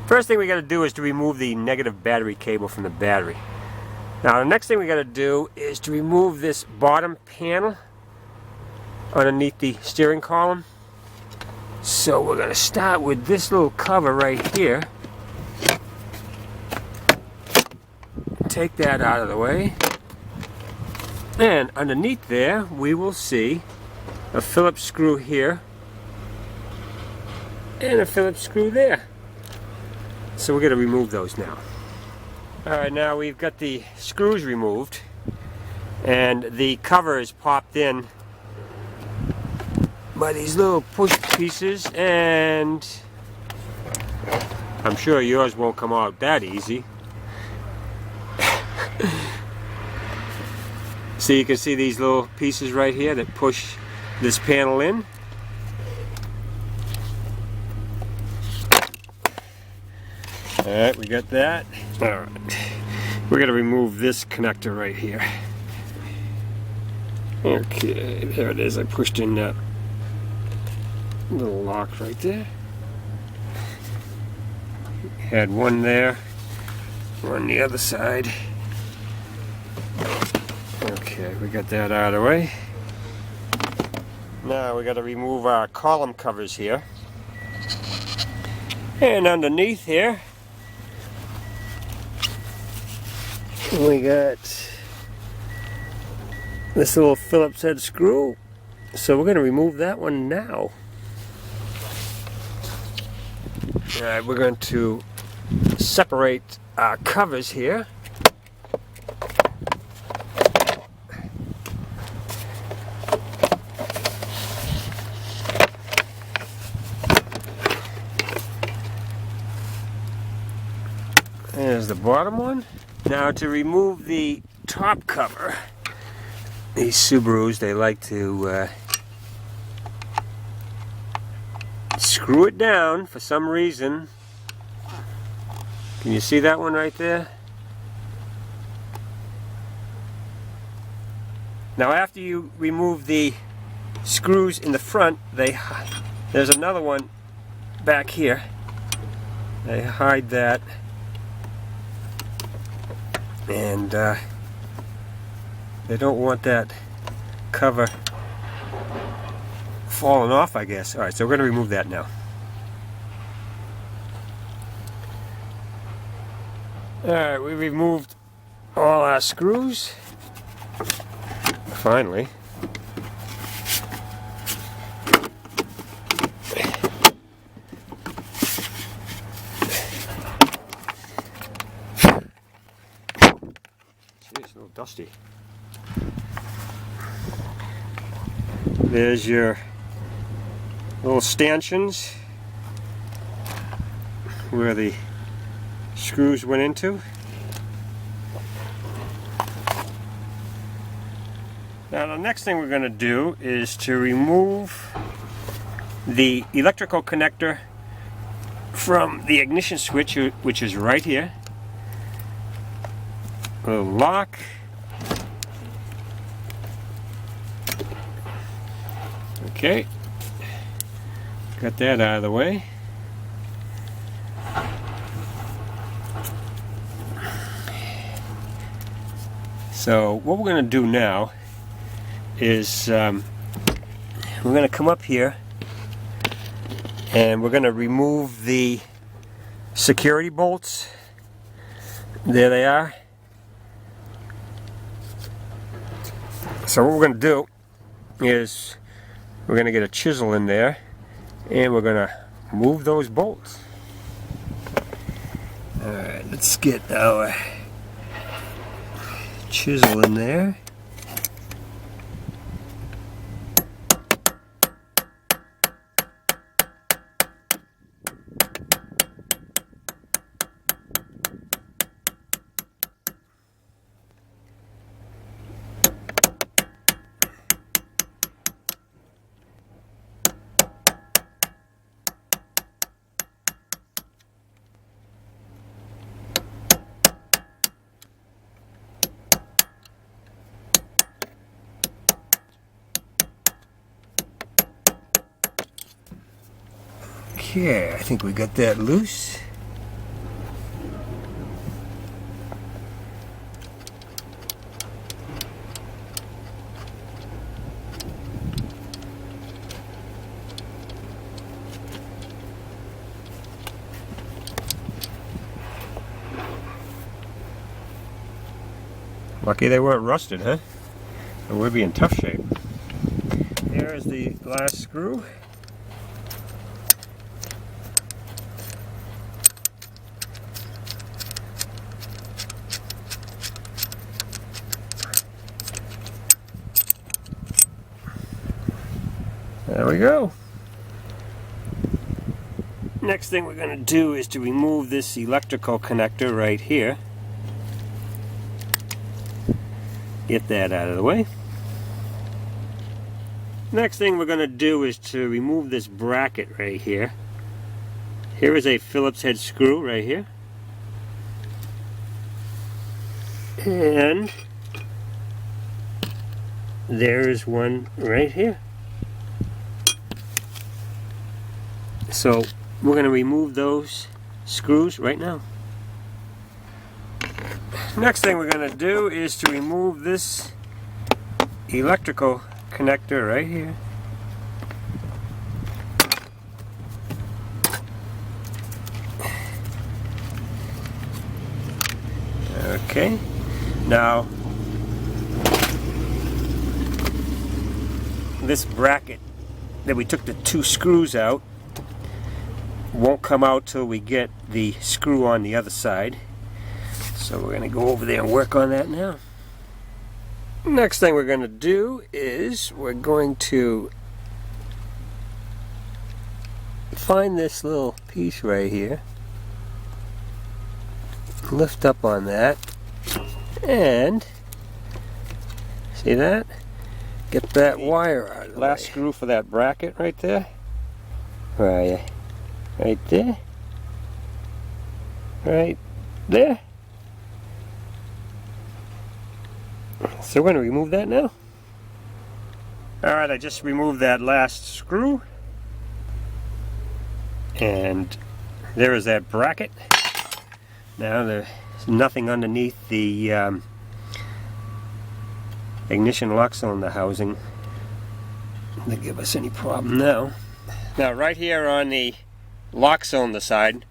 First thing we got to do is to remove the negative battery cable from the battery. Now the next thing we got to do is to remove this bottom panel underneath the steering column. So we're going to start with this little cover right here. Take that out of the way. And underneath there we will see a Phillips screw here and a Phillips screw there. So we're going to remove those now. Alright, now we've got the screws removed and the cover is popped in by these little push pieces, and I'm sure yours won't come out that easy. So you can see these little pieces right here that push this panel in. Alright, we got that. Alright, we're going to remove this connector right here. Okay, there it is. I pushed in that little lock right there. Had one there, one on the other side. Okay, we got that out of the way. Now we got to remove our column covers here. And underneath here, we got this little Phillips head screw. So we're going to remove that one now. Alright, we're going to separate our covers here. There's the bottom one. Now to remove the top cover, these Subarus, they like to screw it down for some reason. Can you see that one right there? Now after you remove the screws in the front, there's another one back here. They hide that. And they don't want that cover falling off, I guess. Alright, so we're going to remove that now. Alright, we removed all our screws. Finally. It's a little dusty. There's your little stanchions where the screws went into. Now the next thing we're going to do is to remove the electrical connector from the ignition switch, which is right here. A little lock. Okay, got that out of the way. So what we're going to do now is we're going to come up here and we're going to remove the security bolts. There they are. So what we're going to do is we're going to get a chisel in there and we're going to move those bolts. Alright, let's get our chisel in there. Okay, I think we got that loose. Lucky they weren't rusted, huh? It would be in tough shape. Here is the last screw. There we go. Next thing we're going to do is to remove this electrical connector right here. Get that out of the way. Next thing we're going to do is to remove this bracket right here. Here is a Phillips head screw right here. And there is one right here. So we're going to remove those screws right now. Next thing we're going to do is to remove this electrical connector right here. Okay, now this bracket that we took the 2 screws out won't come out till we get the screw on the other side. So we're going to go over there and work on that now. Next thing we're going to do is we're going to find this little piece right here, lift up on that, and see that? Get that wire out of the last way. Screw for that bracket right there. Where are you? Right there. Right there. So we're going to remove that now. Alright, I just removed that last screw. And there is that bracket. Now there's nothing underneath the ignition lock cylinder housing to give us any problem now. Now right here on the lock cylinder side,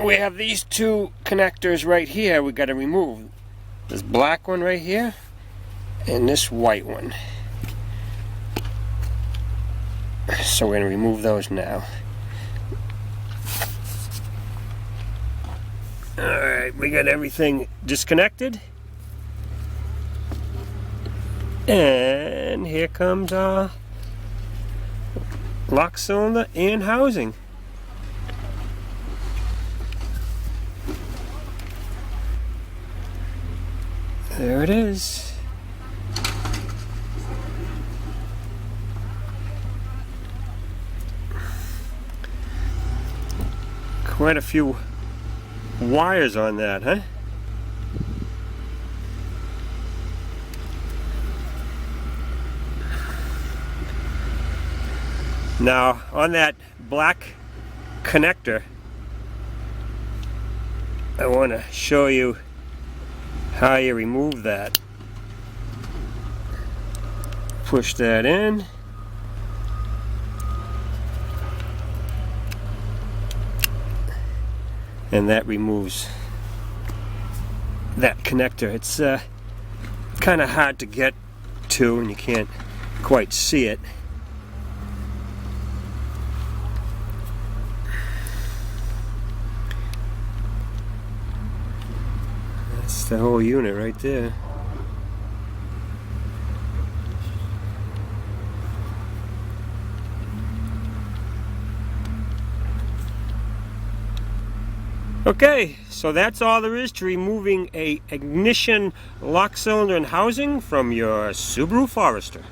we have these 2 connectors right here we got to remove. This black one right here and this white one. So we're going to remove those now. Alright, we got everything disconnected. And here comes our lock cylinder and housing. There it is. Quite a few wires on that, huh? Now, on that black connector, I want to show you how you remove that. Push that in. And that removes that connector. It's kind of hard to get to and you can't quite see it. That's the whole unit right there. Okay, so that's all there is to removing a ignition lock cylinder and housing from your Subaru Forester.